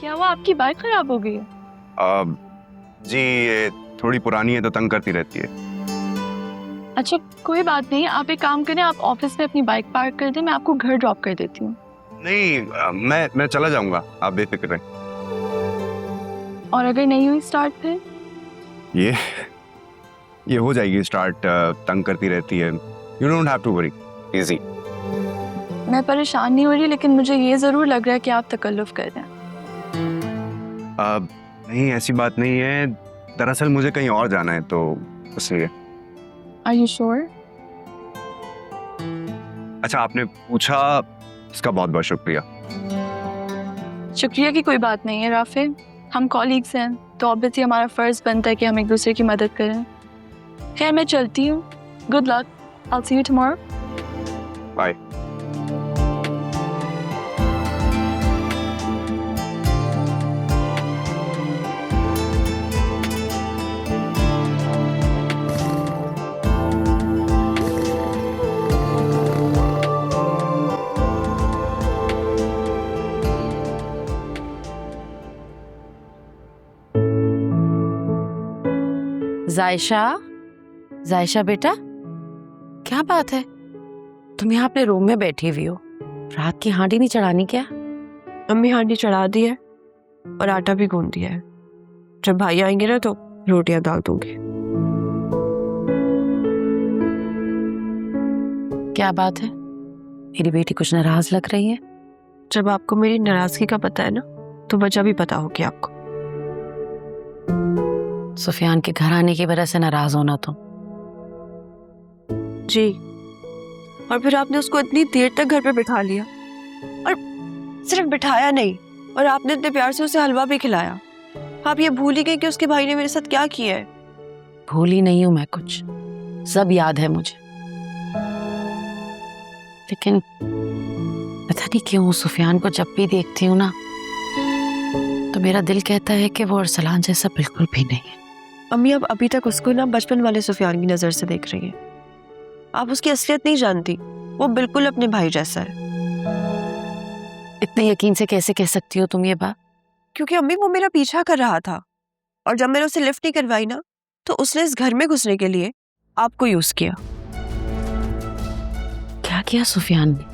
क्या हुआ, आपकी बाइक खराब हो गई है? जी ये थोड़ी पुरानी है तो तंग करती रहती है। अच्छा कोई बात नहीं, आप एक काम करें, आप ऑफिस में अपनी बाइक पार्क कर दें, मैं आपको घर ड्रॉप कर देती हूँ। नहीं मैं चला जाऊंगा, आप बेफिक्र रहें। और अगर नहीं हुई स्टार्ट फिर? ये हो जाएगी स्टार्ट, तंग करती रहती है। You don't have to worry, easy. मैं परेशान नहीं हो रही, लेकिन मुझे ये जरूर लग रहा है कि आप तकल्लुफ कर रहे हैं। नहीं ऐसी बात नहीं है, दरअसल मुझे कहीं और जाना है तो इसलिए। Are you sure? अच्छा आपने पूछा, इसका बहुत बहुत शुक्रिया। शुक्रिया की कोई बात नहीं है राफे, हम कॉलीग्स हैं तो ऑब्वियसली हमारा फर्ज बनता है कि हम एक दूसरे की मदद करें। खैर मैं चलती हूँ, good luck, I see you tomorrow. Bye. Jaysha, Jaysha बेटा, क्या बात है? तुम यहाँ अपने रूम में बैठी हुई हो, रात की हांडी नहीं चढ़ानी क्या? अम्मी हांडी चढ़ा दी है और आटा भी गूंद दिया है। जब भाई आएंगे ना तो रोटियां डाल दूंगी। क्या बात है, मेरी बेटी कुछ नाराज लग रही है? जब आपको मेरी नाराजगी का पता है ना तो वजह भी पता होगी आपको। सुफियान के घर आने की वजह से नाराज होना तुम? जी, और फिर आपने उसको इतनी देर तक घर पे बिठा लिया, और सिर्फ बिठाया नहीं, और आपने इतने प्यार से उसे हलवा भी खिलाया। आप ये भूल ही गई कि उसके भाई ने मेरे साथ क्या किया है। भूली नहीं हूं मैं कुछ, सब याद है मुझे। लेकिन पता नहीं क्यों सुफियान को जब भी देखती हूँ ना तो मेरा दिल कहता है कि वो अरसलान जैसा बिल्कुल भी नहीं है। अम्मी आप अभी तक उसको ना बचपन वाले सुफियान की नजर से देख रही हैं। आप उसकी असलियत नहीं जानती, वो बिल्कुल अपने भाई जैसा है। इतने यकीन से कैसे कह सकती हो तुम ये बात? क्योंकि अम्मी वो मेरा पीछा कर रहा था, और जब मैंने उसे लिफ्ट नहीं करवाई ना तो उसने इस घर में घुसने के लिए आपको यूज किया। क्या किया सुफियान ने?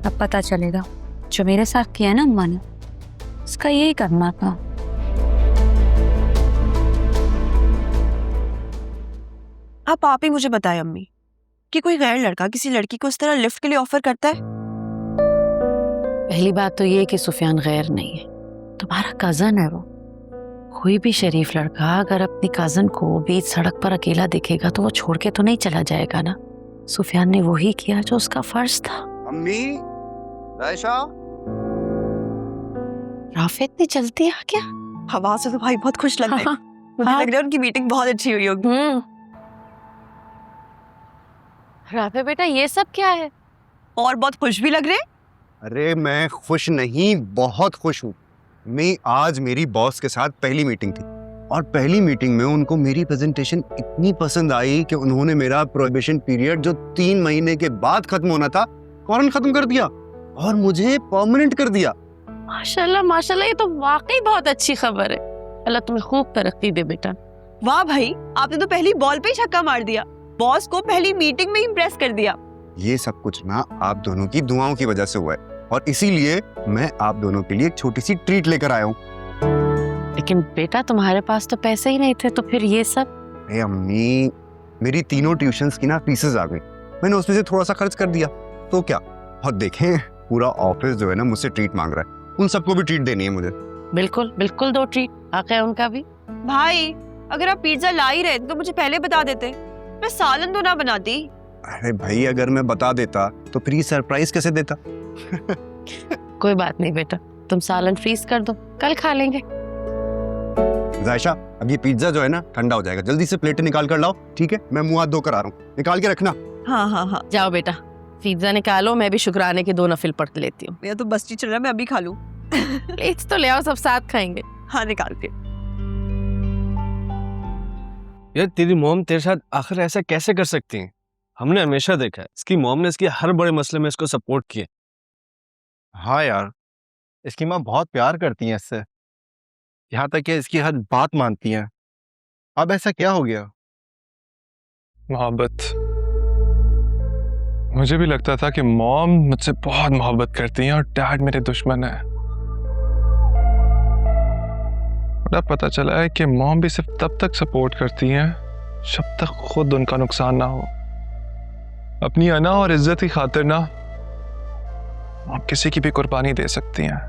अब पता चलेगा जो मेरे साथ किया ना अम्मा ने, उसका यही करना था। आप ही मुझे बताएं अम्मी कि कोई गैर लड़का किसी लड़की को इस तरह लिफ्ट के लिए ऑफर करता है? पहली बात तो ये कि सुफियान गैर नहीं है, तुम्हारा कजन है वो। कोई भी शरीफ लड़का अगर अपनी कजन को बीच सड़क पर अकेला दिखेगा तो वो छोड़ के तो नहीं चला जाएगा ना। सुफियान ने वही किया जो उसका फर्ज था। अम्मी, रायशा, राफे इतनी जल्दी आ गया? हवा से तो भाई बहुत खुश लग रहे हैं। मुझे लग रहा है उनकी मीटिंग बहुत अच्छी हुई होगी। राफे बेटा ये सब क्या है? और बहुत खुश भी लग रहे हैं। अरे मैं खुश नहीं, बहुत खुश हूँ। मैं आज मेरी बॉस के साथ पहली मीटिंग थी और पहली मीटिंग में उनको मेरी प्रेजेंटेशन इतनी पसंद आई कि उन्होंने मेरा प्रोहिबिशन पीरियड जो 3 महीने के बाद खत्म होना था फौरन खत्म कर दिया और मुझे परमानेंट कर दिया। माशाल्लाह माशाल्लाह, ये तो वाकई बहुत अच्छी खबर है। अल्लाह तुम्हें खूब तरक्की दे बेटा। वाह भाई, आपने तो पहली बॉल पे ही छक्का मार दिया, बॉस को पहली मीटिंग में इम्प्रेस कर दिया। ये सब कुछ ना आप दोनों की दुआओं की वजह से हुआ है, और इसीलिए मैं आप दोनों के लिए एक छोटी सी ट्रीट लेकर आया हूँ। लेकिन बेटा तुम्हारे पास तो पैसे ही नहीं थे, तो फिर ये सब? अरे अम्मी, मेरी तीनों ट्यूशंस की ना फीसेस आ गई, मैंने उसमें से थोड़ा सा खर्च कर दिया, तो क्या। और देखें, पूरा ऑफिस जो है ना मुझसे ट्रीट मांग रहा है, उन सबको भी ट्रीट देनी है मुझे। बिल्कुल बिल्कुल, दो ट्रीट हक है उनका भी। भाई अगर आप पिज्जा ला ही रहे थे तो मुझे पहले बता देते, मैं सालन तो ना बनाती। अरे भाई, अगर मैं बता देता तो फिर ये सरप्राइज कैसे देता। कोई बात नहीं बेटा, तुम सालन फ्रीज कर दो, कल खा लेंगे। जायशा, अब ये पिज्जा जो है ना ठंडा हो जाएगा, जल्दी से प्लेटें निकाल कर लाओ, ठीक है? मैं मुंह हाथ धोकर आ रहा हूँ, निकाल के रखना। हाँ हाँ हाँ, जाओ बेटा, पिज्जा निकालो, मैं भी शुक्राने के 2 नफिल पढ़ लेती हूँ। मेरा तो बस चल रहा है, मैं अभी खा लूँ। प्लेट्स तो ले आओ, सब साथ खाएंगे। हाँ निकाल के। यार तेरी मॉम तेरे साथ आखिर ऐसा कैसे कर सकती हैं? हमने हमेशा देखा है इसकी मॉम ने इसके हर बड़े मसले में इसको सपोर्ट किया। हाँ यार, इसकी माँ बहुत प्यार करती है इससे, यहाँ तक कि इसकी हर बात मानती हैं। अब ऐसा क्या हो गया? मोहब्बत। मुझे भी लगता था कि मॉम मुझसे बहुत मोहब्बत करती हैं और डैड मेरे दुश्मन है। बड़ा पता चला है कि मॉम भी सिर्फ तब तक सपोर्ट करती हैं जब तक खुद उनका नुकसान ना हो। अपनी अना और इज्जत की खातिर ना आप किसी की भी कुर्बानी दे सकती हैं।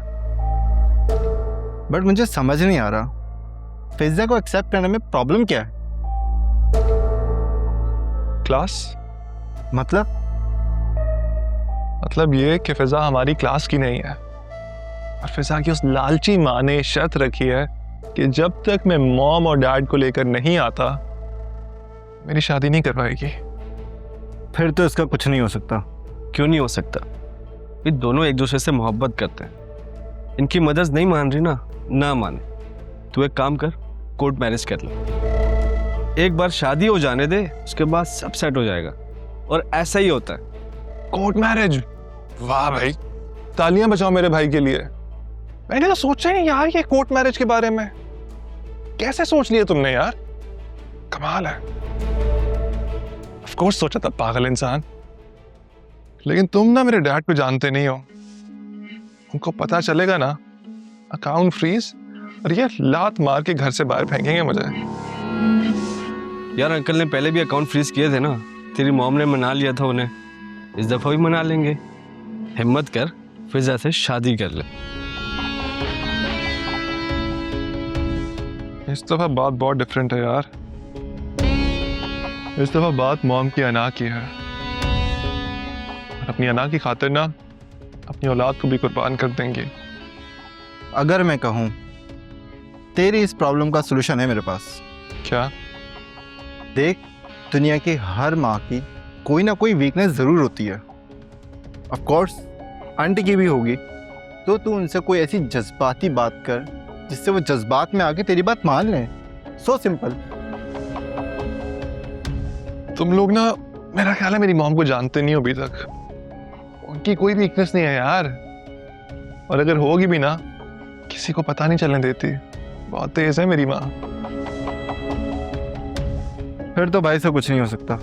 बट मुझे समझ नहीं आ रहा, फिजा को एक्सेप्ट करने में प्रॉब्लम क्या है? क्लास मतलब ये कि फिजा हमारी क्लास की नहीं है, और फिजा की उस लालची माँ ने शर्त रखी है कि जब तक मैं मॉम और डैड को लेकर नहीं आता मेरी शादी नहीं करवाएगी। फिर तो इसका कुछ नहीं हो सकता। क्यों नहीं हो सकता? ये दोनों एक दूसरे से मोहब्बत करते हैं। इनकी मदद नहीं मान रही ना माने। तू एक काम कर, कोर्ट मैरिज कर ले, एक बार शादी हो जाने दे, उसके बाद सब सेट हो जाएगा। और ऐसा ही होता है। Court marriage? वाह भाई, तालियां बजाओ मेरे भाई के लिए। मैंने तो सोचा ही नहीं यार ये कोर्ट मैरिज के बारे में। कैसे सोच लिया तुमने यार, कमाल है। ऑफ कोर्स सोचा था, पागल इंसान। लेकिन तुम ना मेरे डैड को जानते नहीं हो, उनको पता चलेगा ना अकाउंट फ्रीज, और ये लात मार के घर से बाहर फेंकेंगे मुझे। यार अंकल ने पहले भी अकाउंट फ्रीज किए थे ना, तेरी मॉम ने मना लिया था उन्हें, इस दफा भी मना लेंगे। हिम्मत कर, फिजा से शादी कर ले। इस दफा बात बहुत डिफरेंट है यार। इस दफा बात मॉम की अना की है, और अपनी अना की खातिर ना अपनी औलाद को भी कुर्बान कर देंगे। अगर मैं कहूँ, तेरी इस प्रॉब्लम का सलूशन है मेरे पास। क्या? देख, दुनिया की हर माँ की कोई ना कोई वीकनेस ज़रूर होती है। ऑफ कोर्स आंटी की भी होगी। तो तू उनसे कोई ऐसी जज्बाती बात कर जिससे वो जज्बात में आके तेरी बात मान लें। So simple. तुम लोग ना, मेरा ख्याल है मेरी मॉम को जानते नहीं हो अभी तक। उनकी कोई वीकनेस नहीं है यार, और अगर होगी भी ना किसी को पता नहीं चलने देती। बहुत तेज है मेरी माँ। फिर तो भाई से कुछ नहीं हो सकता।